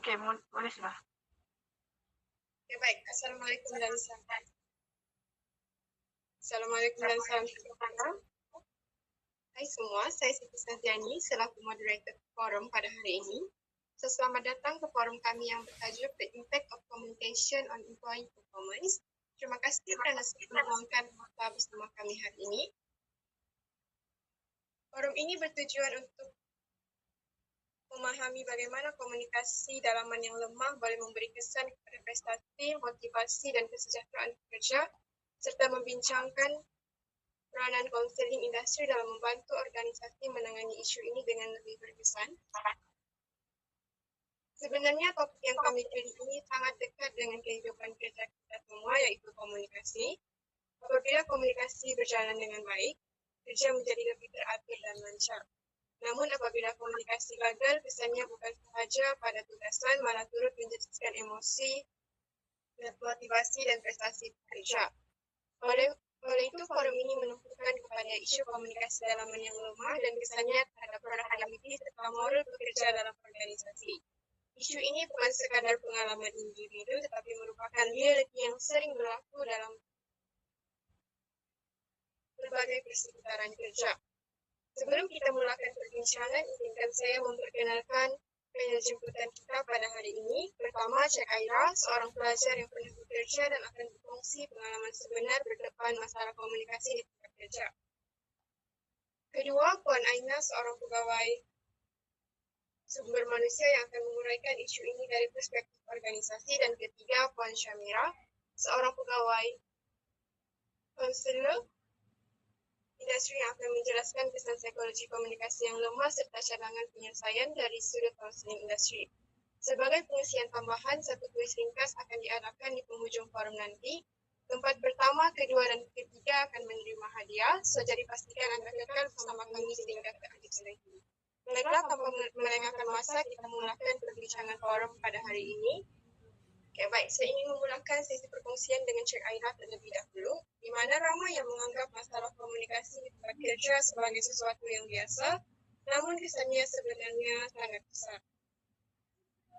Okey, boleh sudah. Okay, baik. Assalamualaikum dan salam sejahtera. Hai semua, saya Siti Saziani selaku moderator forum pada hari ini. So, selamat datang ke forum kami yang bertajuk The Impact of Communication on Employee Performance. Terima kasih kerana meluangkan masa bersama kami hari ini. Forum ini bertujuan untuk memahami bagaimana komunikasi dalaman yang lemah boleh memberi kesan kepada prestasi, motivasi dan kesejahteraan pekerja serta membincangkan peranan konseling industri dalam membantu organisasi menangani isu ini dengan lebih berkesan. Sebenarnya topik yang kami pilih ini sangat dekat dengan kehidupan kerja kita semua, iaitu komunikasi. Apabila komunikasi berjalan dengan baik, kerja menjadi lebih teratur dan lancar. Namun apabila komunikasi gagal, kesannya bukan sahaja pada tugasan, malah turut mencetuskan emosi, motivasi dan prestasi pekerja. Oleh itu, forum ini menumpukan kepada isu komunikasi dalaman yang lemah dan kesannya terhadap produktiviti serta moral pekerja dalam organisasi. Isu ini bukan sekadar pengalaman individu, tetapi merupakan realiti yang sering berlaku dalam berbagai persekitaran kerja. Sebelum kita mulakan perbincangan, izinkan saya memperkenalkan panel jemputan kita pada hari ini. Pertama, Cik Aira, seorang pelajar yang pernah bekerja dan akan berkongsi pengalaman sebenar berdepan masalah komunikasi di tempat kerja. Kedua, Puan Aina, seorang pegawai sumber manusia yang akan menguraikan isu ini dari perspektif organisasi. Dan ketiga, Puan Syamira, seorang pegawai konselor industri yang akan menjelaskan kesan psikologi komunikasi yang lemah serta cadangan penyelesaian dari sudut konseling industri. Sebagai pengisian tambahan, satu kuis ringkas akan diadakan di penghujung forum nanti. Tempat pertama, kedua dan ketiga akan menerima hadiah, so jadi pastikan anda kekal bersama kami sehingga ke akhir nanti. Baiklah, tanpa melengahkan masa, kita mulakan perbincangan forum pada hari ini. Okay, baik, saya ingin memulakan sesi perkongsian dengan Cik Aira terlebih dahulu, di mana ramai yang menganggap masalah komunikasi di tempat kerja sebagai sesuatu yang biasa, namun kesannya sebenarnya sangat besar.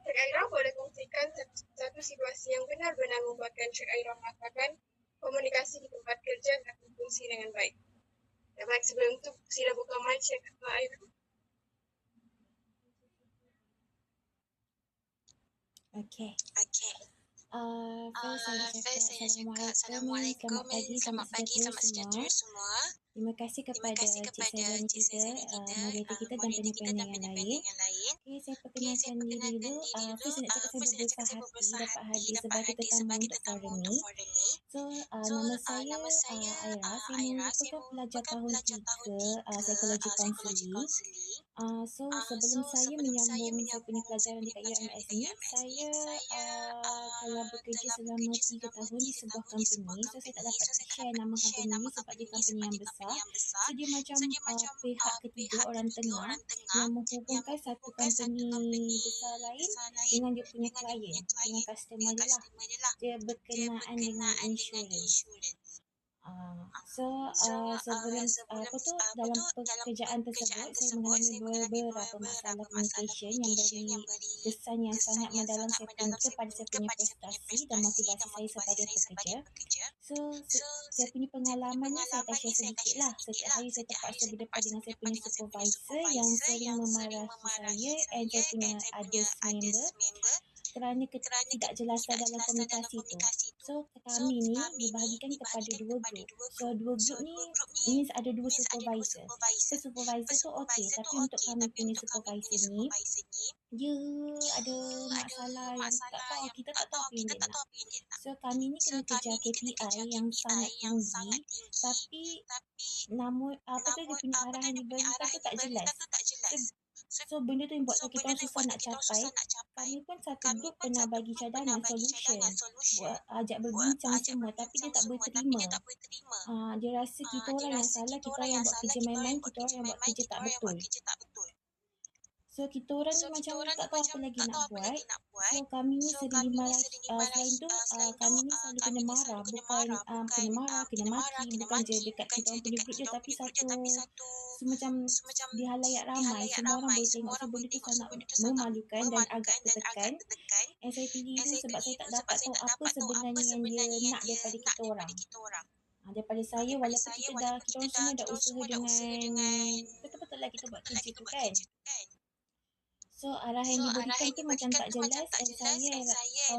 Cik Aira boleh kongsikan satu situasi yang benar-benar membuatkan Cik Aira mengatakan komunikasi di tempat kerja tak berfungsi dengan baik. Ya, baik, sebelum itu sila buka mic Cik Aira. Okay. First saya cakap Assalamualaikum, selamat pagi, selamat sejahtera semua. Terima kasih kepada Cik Saziani kita, moderator kita dan panel yang lain. Okay, saya perkenalkan diri dulu. First saya nak cakap saya berbesar hati dapat hadir sebagai tetamu untuk forum ni. So, nama saya Aira. Saya merupakan pelajar tahun 3 psikologi konseling. So, sebelum saya menyambung saya punya pelajaran dekat UMS ni, saya telah bekerja selama 3 tahun di sebuah company. So, saya tak dapat share nama company ni sebab dia company yang besar. So, dia macam pihak ketiga, orang tengah yang menghubungkan satu company besar lain dengan dia punya klien, dengan customer dia lah. Dia berkenaan dengan insurans. Sebelum dalam pekerjaan tersebut saya mengalami beberapa masalah communication yang beri kesan yang sangat mendalam kepada saya punya prestasi dan motivasi saya sebagai pekerja. So, saya punya pengalaman ni saya akan share sedikit lah. Setiap hari saya terpaksa berdepan dengan saya punya supervisor yang sering memarahi saya and saya punya others member kerana ketidakjelasan dalam komunikasi itu. So, kami ni dibahagikan kepada 2 grup. So, 2 grup ni means ada 2 supervisor. So, supervisor tu okey, tapi untuk kami punya supervisor ni, dia ada masalah yang kita tak tahu apa yang dia nak. So, kami ni kena kejar KPI yang sangat tinggi, tapi namun dia punya arahan diberikan tu tak jelas. So benda tu yang buat kita orang susah nak capai. Kami pun satu grup pernah bagi cadangan solution, ajak berbincang semua, tapi dia tak boleh terima. Dia rasa kita orang yang salah, kita orang yang buat kerja main-main, kita orang yang buat kerja tak betul. So kita orang ni macam tak tahu apa lagi nak buat. So kami ni sering selain tu kami ni selalu kena marah, bukan kena maki, bukan je dekat kita orang punya group je, tapi so macam di halayak ramai semua orang boleh tengok. So benda tu sangat memalukan dan agak tertekan. And saya pilih tu sebab saya tak dapat tahu apa sebenarnya yang dia nak daripada kita orang. Daripada saya, walaupun kita orang semua dah usaha dengan betul-betul lah kita buat kerja tu kan. So arah yang diberikan tu macam tak jelas, and saya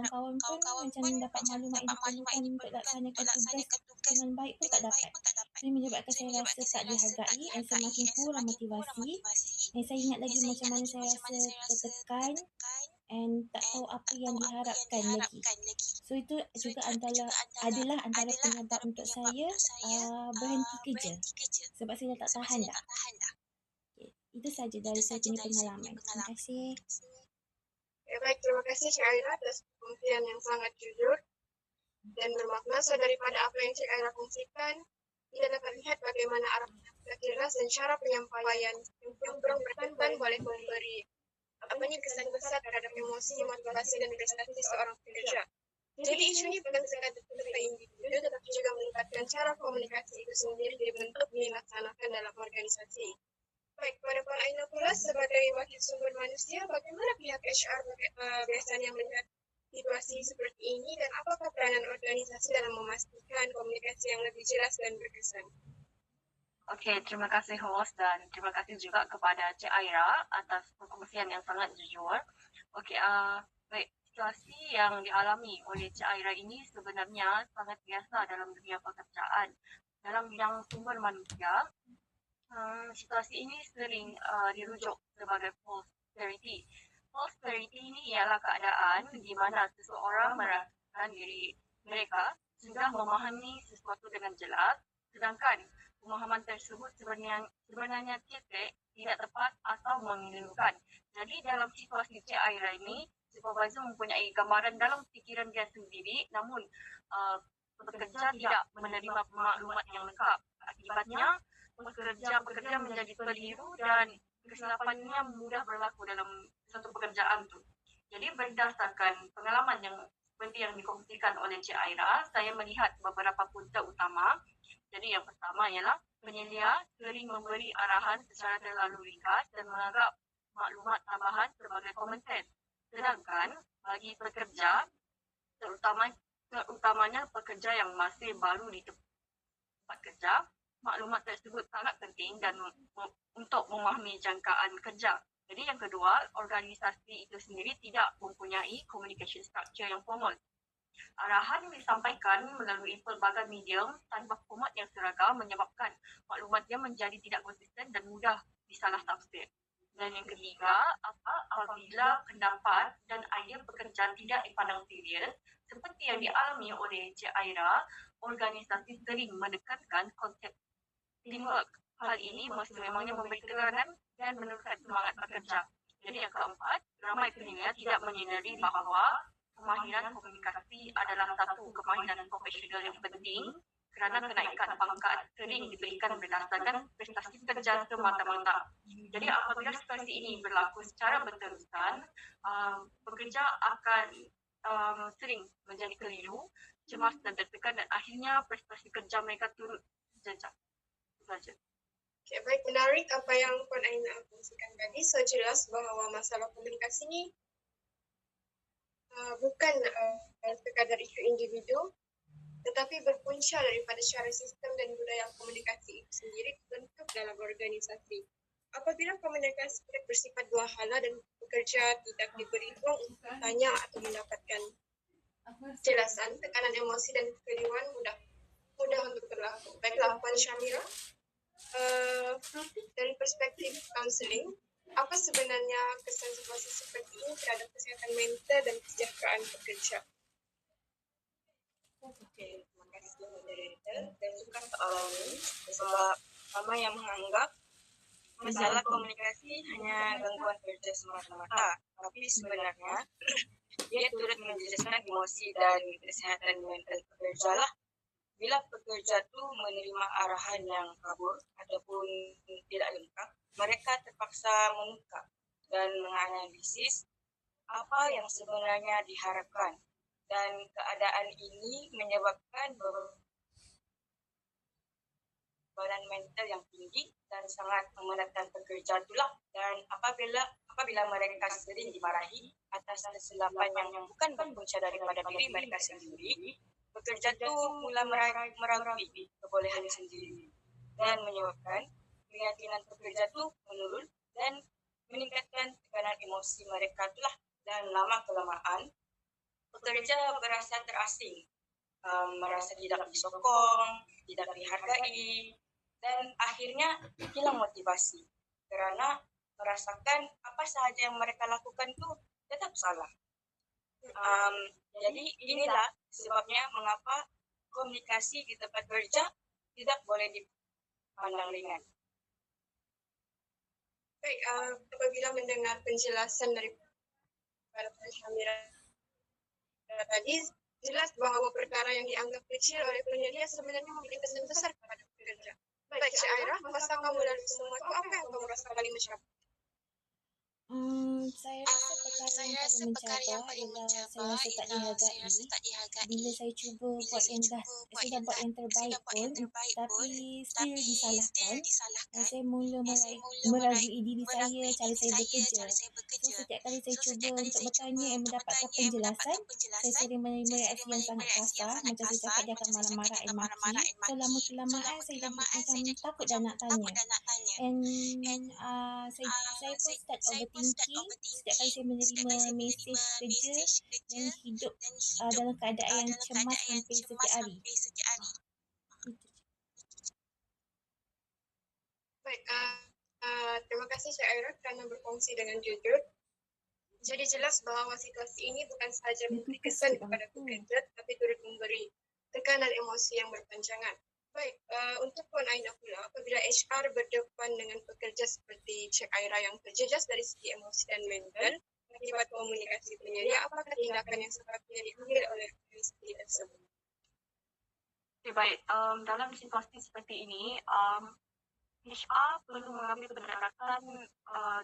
kawan-kawan pun macam dapat maklumat yang diperlukan untuk laksanakan tugas dengan baik pun tak dapat. So ini menyebabkan saya rasa tak dihargai and semakin kurang motivasi. Dan saya ingat lagi macam mana saya rasa tertekan and tak tahu apa yang diharapkan lagi. So itu juga adalah antara penyebab untuk saya berhenti kerja. Sebab saya dah tak tahan dah. Itu saja dari saya punya pengalaman. Terima kasih. Baik, terima kasih Cik Aira atas pengungsian yang sangat jujur dan bermakna. So daripada apa yang Cik Aira kongsikan, kita dapat lihat bagaimana arah jelas dan cara penyampaian yang berkaitan boleh memberi kesan besar terhadap emosi, motivasi dan prestasi seorang pekerja. Jadi isu ini bukan sekadar tentang individu, tetapi juga melibatkan cara komunikasi itu sendiri dibentuk dilaksanakan dalam organisasi. Baik, pada Pak Aina pula sebagai wakil sumber manusia, bagaimana pihak HR biasanya melihat situasi seperti ini dan apakah peranan organisasi dalam memastikan komunikasi yang lebih jelas dan berkesan? Okey, terima kasih host dan terima kasih juga kepada Cik Aira atas perkongsian yang sangat jujur. Okey, baik, situasi yang dialami oleh Cik Aira ini sebenarnya sangat biasa dalam dunia pekerjaan. Dalam bidang sumber manusia, situasi ini sering dirujuk sebagai false clarity. False clarity ini ialah keadaan di mana seseorang merasakan diri mereka sudah memahami sesuatu dengan jelas, sedangkan pemahaman tersebut sebenarnya tidak tepat atau membingungkan. Jadi dalam situasi Cik Aira ini, supervisor mempunyai gambaran dalam fikiran dia sendiri, namun pekerja tidak menerima maklumat yang lengkap. Akibatnya, pekerja menjadi keliru dan kesilapannya mudah berlaku dalam satu pekerjaan itu. Jadi berdasarkan pengalaman yang seperti yang dikongsikan oleh Cik Aira, saya melihat beberapa punca utama. Jadi yang pertama ialah penyelia sering memberi arahan secara terlalu ringkas dan menganggap maklumat tambahan sebagai komentar. Sedangkan bagi pekerja, terutamanya pekerja yang masih baru di tempat kerja, maklumat tersebut sangat penting dan untuk memahami jangkaan kerja. Jadi yang kedua, organisasi itu sendiri tidak mempunyai communication structure yang formal. Arahan disampaikan melalui pelbagai medium tanpa format yang seragam menyebabkan maklumatnya menjadi tidak konsisten dan mudah disalah tafsir. Dan yang ketiga, apabila pendapat dan idea pekerjaan tidak dipandang serius, seperti yang dialami oleh Cik Aira, organisasi sering menekankan konsep teamwork. Hal ini memangnya memberi tekanan dan menurunkan semangat pekerja. Jadi yang keempat, ramai penyelia tidak menyedari bahawa kemahiran komunikasi adalah satu kemahiran profesional yang penting kerana kenaikan pangkat sering diberikan berdasarkan prestasi kerja semata-mata. Jadi apabila situasi ini berlaku secara berterusan, pekerja akan sering menjadi keliru, cemas dan tertekan dan akhirnya prestasi kerja mereka turut jejak. Saja. Okay, baik, menarik apa yang Puan Aina kongsikan tadi. So jelas bahawa masalah komunikasi ni bukan sekadar isu individu, tetapi berpunca daripada cara sistem dan budaya komunikasi itu sendiri terbentuk dalam organisasi. Apabila komunikasi bersifat dua hala dan pekerja tidak diberi ruang untuk bertanya atau mendapatkan jelasan, tekanan emosi dan kekeliruan mudah untuk berlaku. Baiklah, Puan Syamira, dari perspektif kaunseling, apa sebenarnya kesan situasi seperti ini terhadap kesehatan mental dan kesejahteraan pekerja? Okey, terima kasih moderator dan juga soalan ini. Sebab ramai yang menganggap masalah komunikasi hanya gangguan kerja semata-mata, tapi sebenarnya dia turut menjejaskan emosi dan kesehatan mental pekerja lah. Bila pekerja tu menerima arahan yang kabur ataupun tidak lengkap, mereka terpaksa mengungkap dan menganalisis apa yang sebenarnya diharapkan. Dan keadaan ini menyebabkan beban mental yang tinggi dan sangat memenatkan pekerja itulah. Dan apabila mereka sering dimarahi atas kesilapan yang bukan berpunca daripada diri mereka sendiri, pekerja itu mula meragukan kebolehan sendiri dan menyebabkan keyakinan pekerja itu menurun dan meningkatkan tekanan emosi mereka itulah. Dan lama-kelamaan pekerja berasa terasing, merasa tidak disokong, tidak dihargai, dan akhirnya hilang motivasi karena merasakan apa sahaja yang mereka lakukan itu tetap salah. Jadi inilah sebabnya mengapa komunikasi di tempat kerja tidak boleh dipandang ringan. Baik, apabila mendengar penjelasan dari para Syamira tadi, jelas bahwa perkara yang dianggap kecil oleh penyedia sebenarnya memiliki kesan besar kepada pekerja. Baik, Cik Aira, masa kamu dalam semua itu apa yang kamu rasa paling mencapai? Saya rasa perkara yang paling mencabar ialah saya rasa tak dihargai bila bila saya cuba buat yang terbaik pun tapi still disalahkan dan saya mula meragui diri saya cara saya bekerja. So setiap kali saya cuba untuk bertanya dan mendapatkan penjelasan, saya sering menerima reaksi yang sangat kasar, macam saya cakap dia akan marah-marah dan maki. So lama-kelamaan saya dah macam takut dah nak tanya. And saya pun start overthinking setiap kali saya menerima mesej kerja dan hidup dalam keadaan yang cemas hampir setiap hari. Baik, terima kasih Cik Aira kerana berkongsi dengan jujur. Jadi jelas bahawa situasi ini bukan sahaja memberi kesan kepada pekerja, tapi turut memberi tekanan emosi yang berpanjangan. Baik, untuk Puan Aina pula, apabila HR berdepan dengan pekerja seperti Cik Aira yang terjejas dari segi emosi dan mental akibat komunikasi penyedia, apakah tindakan yang sepatutnya diambil oleh institusi tersebut? Okay, baik, dalam situasi seperti ini, HR perlu mengambil tindakan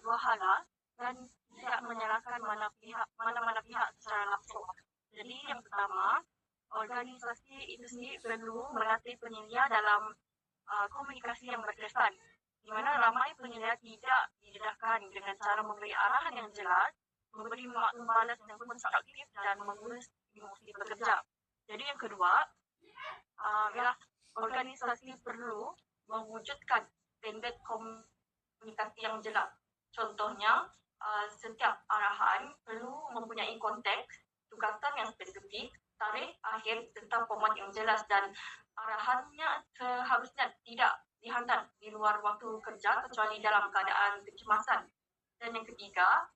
dua hala dan tidak menyalahkan mana-mana pihak secara langsung. Jadi yang pertama, organisasi itu sendiri perlu melatih penyedia dalam komunikasi yang berkesan, di mana ramai penyedia tidak didedahkan dengan cara memberi arahan yang jelas, memberi maklum balas yang konstruktif dan mengurus emosi pekerja. Jadi yang kedua, ialah organisasi perlu mewujudkan standard komunikasi yang jelas. Contohnya, setiap arahan perlu mempunyai konteks, tugasan yang spesifik, tarikh akhir serta format yang jelas, dan arahannya seharusnya tidak dihantar di luar waktu kerja kecuali dalam keadaan kecemasan. Dan yang ketiga,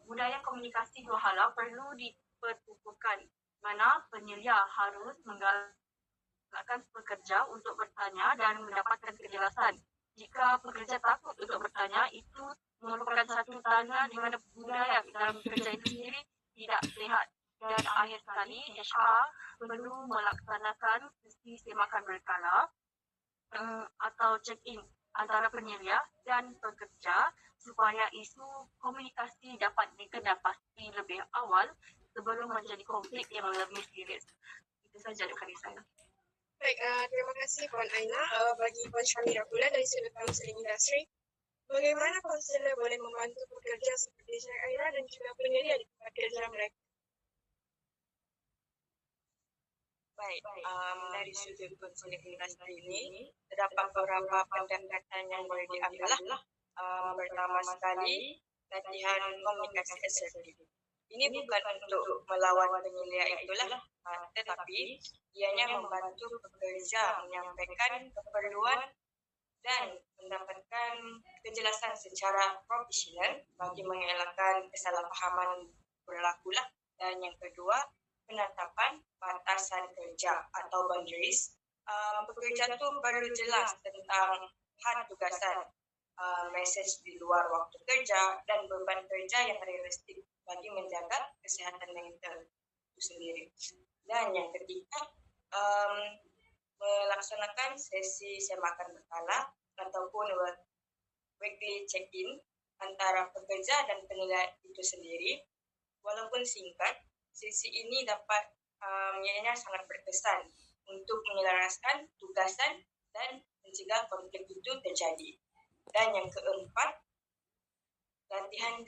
budaya komunikasi dua hala perlu diperkukuhkan, mana penyedia harus menggalakkan pekerja untuk bertanya dan mendapatkan kejelasan. Jika pekerja takut untuk bertanya, itu merupakan satu tanda di mana budaya dalam kerja itu sendiri tidak sihat. Dan akhir sekali, HR perlu melaksanakan sesi semakan berkala atau check-in antara penyedia dan pekerja supaya isu komunikasi dapat dikendapati lebih awal sebelum menjadi konflik yang lebih serius. Itu saja dari saya. Baik, terima kasih Puan Aina. Bagi Puan Syamira pula dari sudut kaunseling industri, bagaimana konselor boleh membantu pekerja seperti Cik Aira dan juga penyedia di tempat kerja mereka? Baik, dari sudut konseling industri ini terdapat beberapa pendekatan yang boleh diambil lah. Pertama sekali, latihan komunikasi asertif. Ini bukan untuk melawan penyedia itulah, tetapi ianya membantu pekerja menyampaikan keperluan dan mendapatkan kejelasan secara profesional bagi mengelakkan kesalahpahaman berlaku lah. Dan yang kedua, penetapan batasan kerja atau boundaries. Pekerja tu perlu jelas tentang had tugasan, mesej di luar waktu kerja dan beban kerja yang realistik bagi menjaga kesihatan mental itu sendiri. Dan yang ketiga, melaksanakan sesi semakan berkala ataupun weekly check-in antara pekerja dan penilai itu sendiri. Walaupun singkat, sesi ini dapat menjadinya sangat berkesan untuk menyelaraskan tugasan dan mencegah konflik itu terjadi. Dan yang keempat, latihan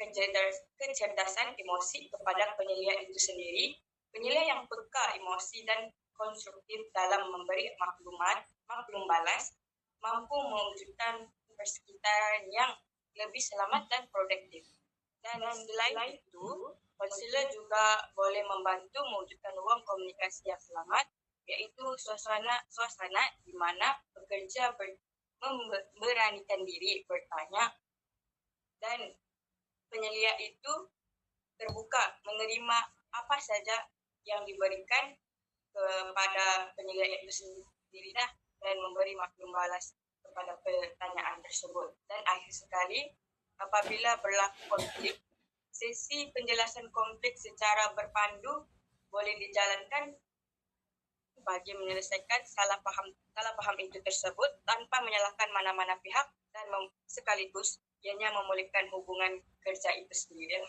kecerdasan emosi kepada penilai itu sendiri. Penilai yang peka emosi dan konstruktif dalam memberi maklum balas, mampu mewujudkan persekitaran yang lebih selamat dan produktif. Dan selain itu, konselor juga boleh membantu mewujudkan ruang komunikasi yang selamat, yaitu suasana di mana pekerja memberanikan diri bertanya dan penyelia itu terbuka menerima apa saja yang diberikan kepada penyelia itu sendiri dan memberi maklum balas kepada pertanyaan tersebut. Dan akhir sekali, apabila berlaku konflik, sesi penjelasan konflik secara berpandu boleh dijalankan bagi menyelesaikan salah paham itu tersebut tanpa menyalahkan mana-mana pihak dan sekaligus ianya memulihkan hubungan kerja itu sendiri.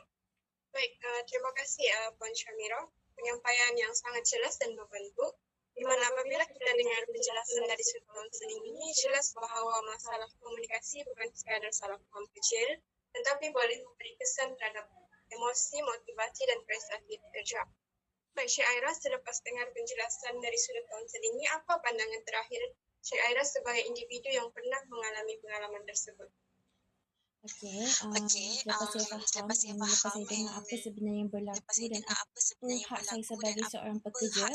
Baik, terima kasih Puan Syamira. Penyampaian yang sangat jelas dan berbentuk. Di mana apabila kita dengar penjelasan dari sudut konseling ini, jelas bahawa masalah komunikasi bukan sekadar salah paham kecil, tetapi boleh memberi kesan terhadap emosi, motivasi dan prestasi kerja. Baik, Syed Aira, selepas dengar penjelasan dari sudut konseling ini, apa pandangan terakhir Syed Aira sebagai individu yang pernah mengalami pengalaman tersebut? Okey, lepas saya faham, dengar apa sebenarnya yang berlaku dan apa hak saya sebagai seorang pekerja,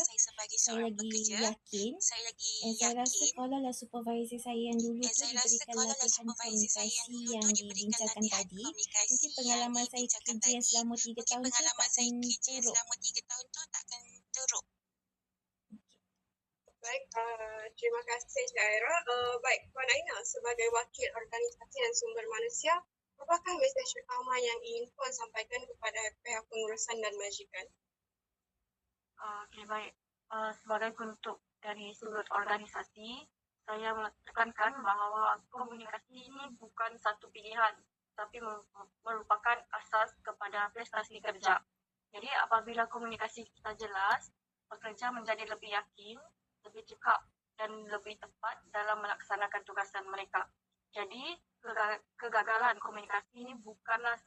saya lagi yakin dan saya rasa kalaulah supervisor saya yang dulu tu diberikan latihan komunikasi yang dibincangkan tadi, mungkin pengalaman saya kerja yang selama 3 tahun tu takkan teruk. Baik, terima kasih Syed Aira. Baik, Puan Aina, sebagai wakil organisasi dan sumber manusia, apakah mesej utama yang ingin Puan sampaikan kepada pihak pengurusan dan majikan? Okey, baik. Sebagai bentuk dari sudut organisasi, saya menekankan bahawa komunikasi ini bukan satu pilihan, tapi merupakan asas kepada prestasi kerja. Jadi apabila komunikasi kita jelas, pekerja menjadi lebih yakin, lebih cekap dan lebih tepat dalam melaksanakan tugasan mereka. Jadi kegagalan komunikasi ini bukanlah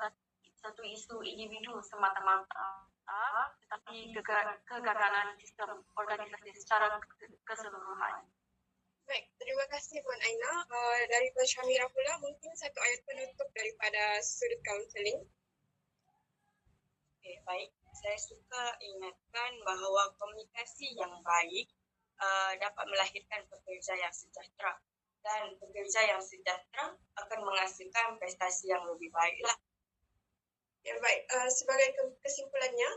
satu isu individu semata-mata, tetapi kegagalan sistem organisasi secara keseluruhan. Baik, terima kasih Puan Aina. Dari Puan Syamira pula, mungkin satu ayat penutup daripada sudut kaunseling. Okay, baik. Saya suka ingatkan bahawa komunikasi yang baik dapat melahirkan pekerja yang sejahtera, dan pekerja yang sejahtera akan menghasilkan prestasi yang lebih baiklah. Ya, baik. Sebagai kesimpulannya,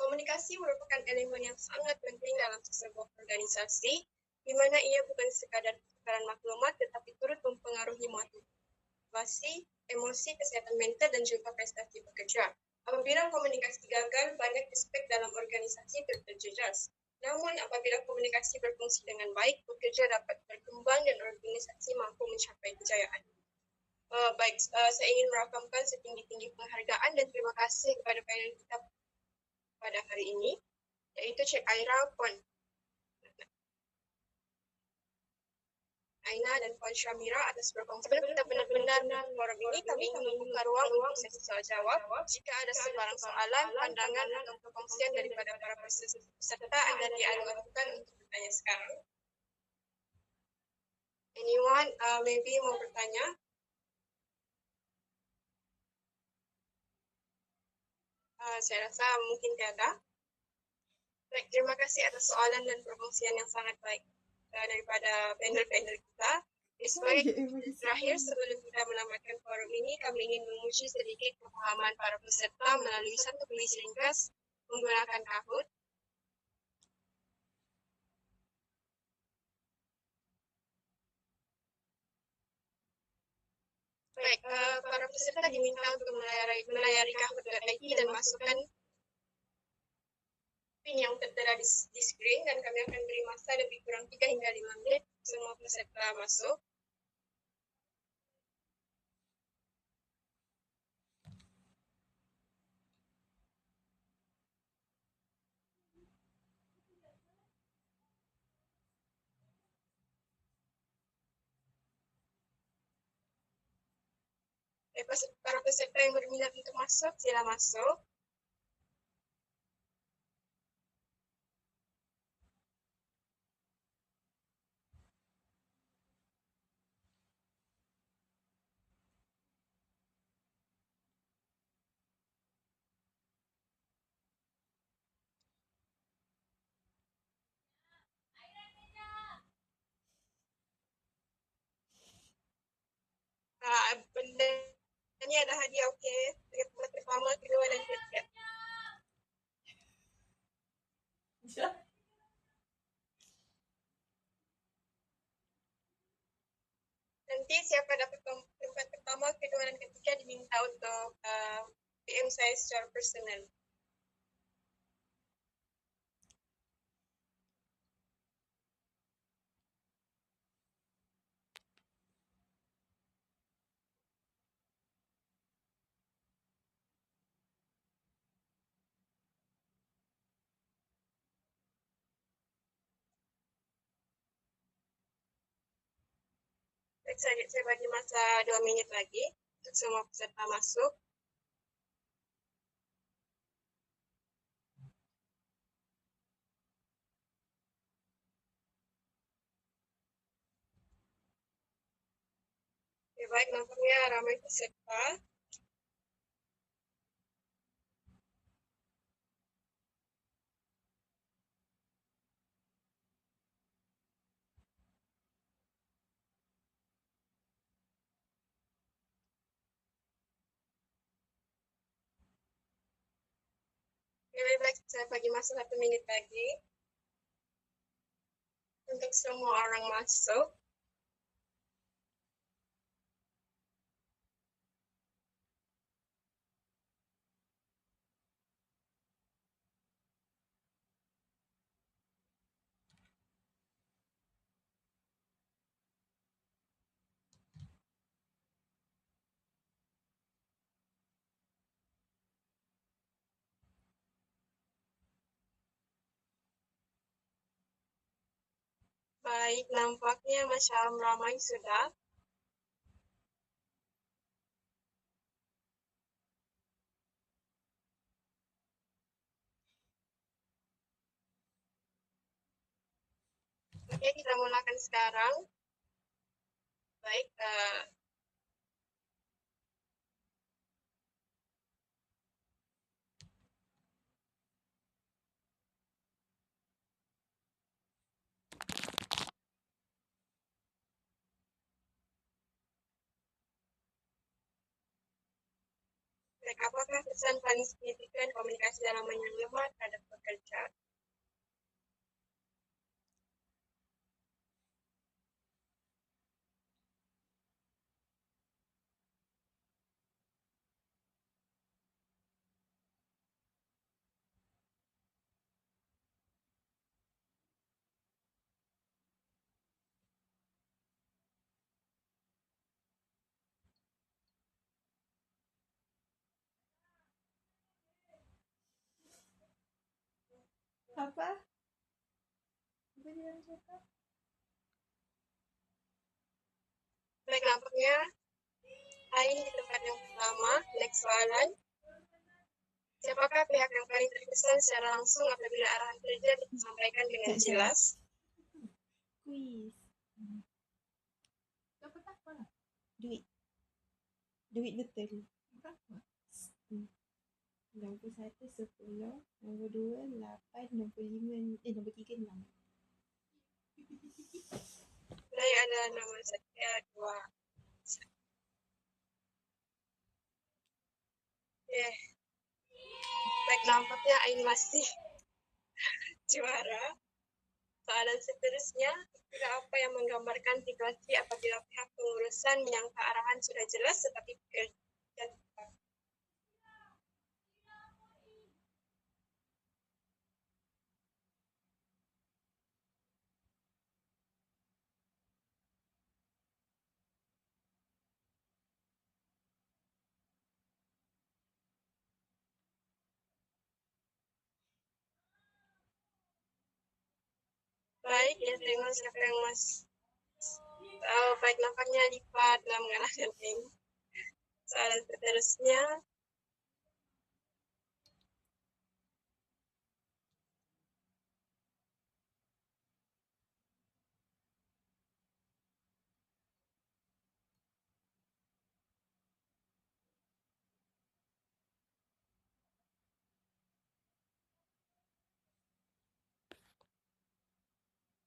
komunikasi merupakan elemen yang sangat penting dalam sebuah organisasi, di mana ia bukan sekadar pertukaran maklumat tetapi turut mempengaruhi motivasi, emosi, kesehatan mental dan juga prestasi pekerja. Apabila komunikasi gagal, banyak aspek dalam organisasi terjejas. Namun apabila komunikasi berfungsi dengan baik, pekerja dapat berkembang dan organisasi mampu mencapai kejayaan. Baik, saya ingin merakamkan setinggi-tinggi penghargaan dan terima kasih kepada panel kita pada hari ini, iaitu Cik Aira, Puan Aina dan Puan Syamira atas berkongsi. Sebelum kita benar-benar forum ini, kami ingin membuka ruang untuk sesi soal jawab. Jika ada sebarang soalan, pandangan atau perkongsian daripada para peserta, anda diajukan untuk bertanya sekarang. Anyone maybe mau bertanya? Saya rasa mungkin tiada. Baik, terima kasih atas soalan dan perkongsian yang sangat baik daripada panel-panel kita. Sebagai terakhir, sebelum kita menamatkan forum ini, kami ingin menguji sedikit pemahaman para peserta melalui satu kuis ringkas menggunakan Kahoot. Baik, para peserta diminta untuk melayari Kahoot.it dan masukkan PIN yang tertera di screen, dan kami akan beri masa lebih kurang 3 hingga 5 menit semua peserta masuk. Para peserta yang berminat untuk masuk, sila masuk. Bendanya ada hadiah, oke? Tempat pertama, kedua, dan ketiga. Nanti siapa dapat tempat pertama, kedua, dan ketiga diminta untuk PM saya secara personal. Baik, saya bagi masa 2 menit lagi untuk semua peserta masuk. Oke, baik, nampaknya ramai peserta. Oke, baik, saya bagi masa 1 menit lagi untuk semua orang masuk. Baik, nampaknya macam ramai sudah. Oke, kita mulakan sekarang. Baik, apakah pesan paling signifikan komunikasi dalaman yang lemah terhadap pekerja? Apa? Apa dia cakap? Baik, nampaknya Ain di tempat yang pertama. Next soalan. Siapakah pihak yang paling terkesan secara langsung apabila arahan kerja disampaikan dengan jelas? Quiz. Dapat apa? Duit. Duit betul. Berapa? 91, 10, nombor 2, 8, nombor 5, nombor 3, 6. Saya ada nomor 1, 2. Baik, nampaknya Ain masih juara. Soalan seterusnya, kira apa yang menggambarkan situasi apabila pihak pengurusan menyangka arahan sudah jelas tetapi pekerja tetap? Baik, ya tengok siapa yang baik, nampaknya Lipat dalam mengalahkan Ain. Soalan seterusnya,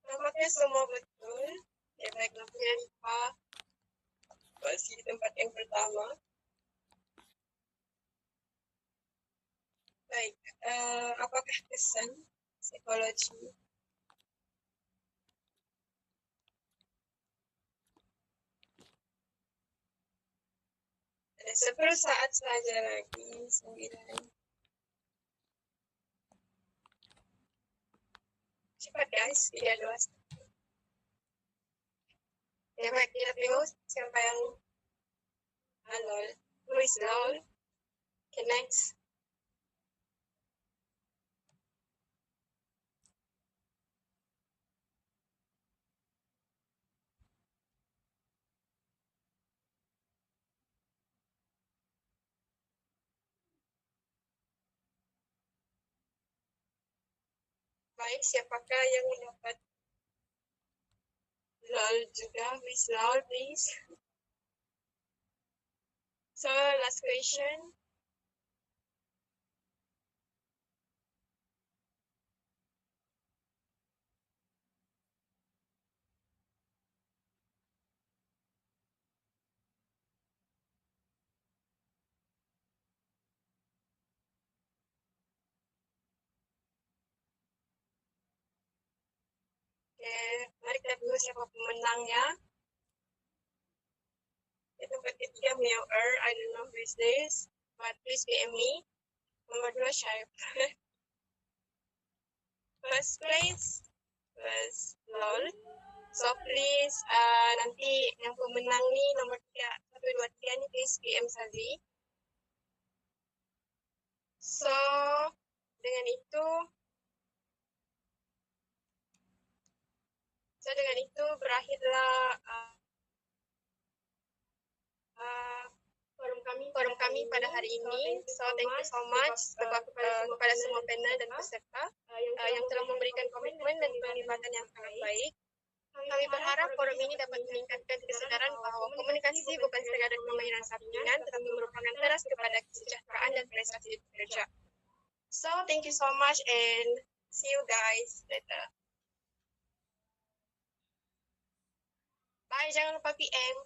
nampaknya semua betul. Ya, baik, Novia Rifa masih di tempat yang pertama. Baik, apakah kesan psikologi? Ada 10 saat saja lagi, 9. Cepat guys, 3, 2, 1. Ya baik, kita tengok siapa yang lol. Who is lol? Okay, next. Baik, siapakah yang mendapat lol juga? Who is lol, please? So, last question. Oke, mari kita tunggu siapa pemenangnya. Itu ketiga Meow I don't know who is this, but please PM me. Nomor 2 Syaif. First place was lol. So please nanti yang pemenang nih nomor 3, 1, 2, 3 nih please PM Sazi. So dengan itu berakhirlah forum kami pada hari ini. So thank you so much kepada semua panel dan peserta yang telah memberikan komitmen dan penglibatan yang sangat baik. Kami berharap forum ini dapat meningkatkan kesadaran bahwa komunikasi bukan sekadar permainan sampingan, tetapi merupakan teras kepada kesejahteraan dan prestasi bekerja. So thank you so much and see you guys later. Bye, jangan lupa PM.